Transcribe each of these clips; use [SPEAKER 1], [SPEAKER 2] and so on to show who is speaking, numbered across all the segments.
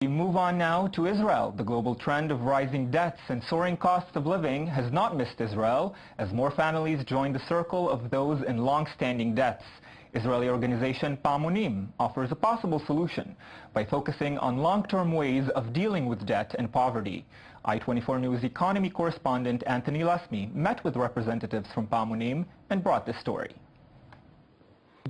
[SPEAKER 1] We move on now to Israel. The global trend of rising debts and soaring costs of living has not missed Israel, as more families join the circle of those in long-standing debts. Israeli organization Paamonim offers a possible solution by focusing on long-term ways of dealing with debt and poverty. i24 News economy correspondent Anthony Lasmi met with representatives from Paamonim and brought this story.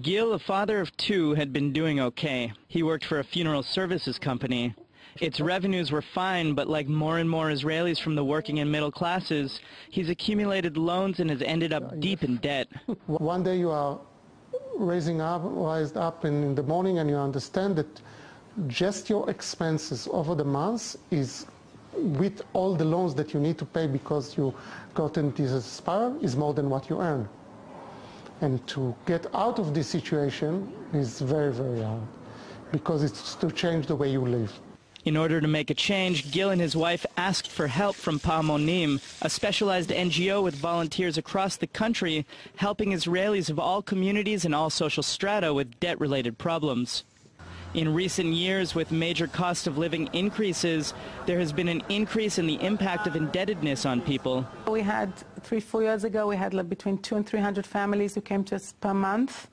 [SPEAKER 2] Gil, a father of two, had been doing okay. He worked for a funeral services company. Its revenues were fine, but like more and more Israelis from the working and middle classes, he's accumulated loans and has ended up deep in debt.
[SPEAKER 3] One day you are raised up in the morning and you understand that just your expenses over the months is, with all the loans that you need to pay because you got into this spiral, is more than what you earn. And to get out of this situation is very, very hard, because it's to change the way you live.
[SPEAKER 2] In order to make a change, Gil and his wife asked for help from Paamonim, a specialized NGO with volunteers across the country helping Israelis of all communities and all social strata with debt-related problems. In recent years, with major cost of living increases, there has been an increase in the impact of indebtedness on people.
[SPEAKER 4] We had 3-4 years ago, we had between 200 and 300 families who came to us per month.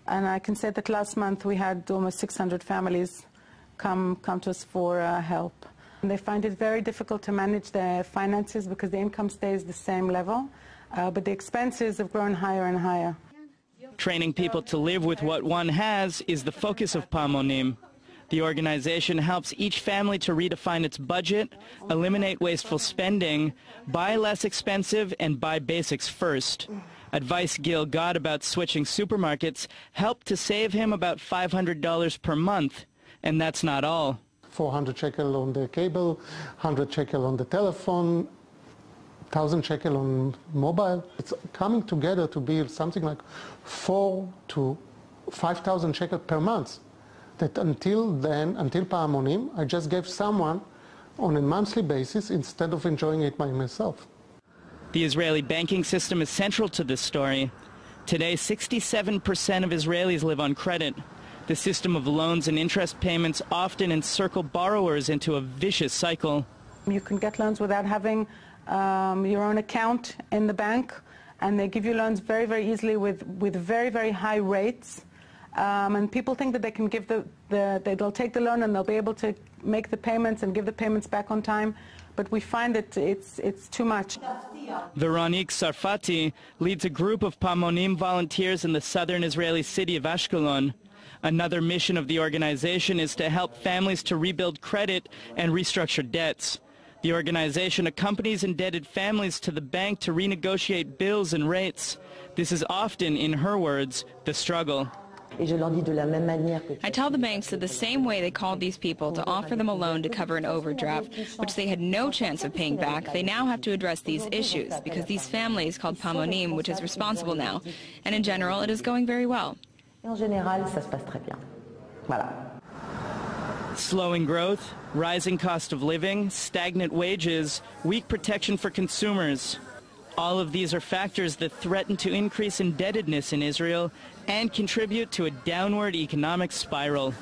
[SPEAKER 4] And I can say that last month we had almost 600 families come to us for help. And they find it very difficult to manage their finances because the income stays the same level, but the expenses have grown higher and higher.
[SPEAKER 2] Training people to live with what one has is the focus of Paamonim. The organization helps each family to redefine its budget, eliminate wasteful spending, buy less expensive, and buy basics first. Advice Gil got about switching supermarkets helped to save him about $500 per month. And that's not all.
[SPEAKER 3] 400 shekel on the cable, 100 shekel on the telephone, 1,000 shekel on mobile. It's coming together to be something like 4,000 to 5,000 shekel per month. That until then, until Paamonim, I just gave someone on a monthly basis instead of enjoying it by myself.
[SPEAKER 2] The Israeli banking system is central to this story. Today, 67% of Israelis live on credit. The system of loans and interest payments often encircle borrowers into a vicious cycle.
[SPEAKER 4] You can get loans without having your own account in the bank, and they give you loans very, very easily with very, very high rates. And people think that they can give they'll take the loan and they'll be able to make the payments and give the payments back on time. But we find that it's too much.
[SPEAKER 2] Veronique Sarfati leads a group of Paamonim volunteers in the southern Israeli city of Ashkelon. Another mission of the organization is to help families to rebuild credit and restructure debts. The organization accompanies indebted families to the bank to renegotiate bills and rates. This is often, in her words, the struggle.
[SPEAKER 5] I tell the banks that the same way they called these people to offer them a loan to cover an overdraft, which they had no chance of paying back, they now have to address these issues, because these families called Paamonim, which is responsible now, and in general it is going very well.
[SPEAKER 2] Slowing growth, rising cost of living, stagnant wages, weak protection for consumers. All of these are factors that threaten to increase indebtedness in Israel and contribute to a downward economic spiral.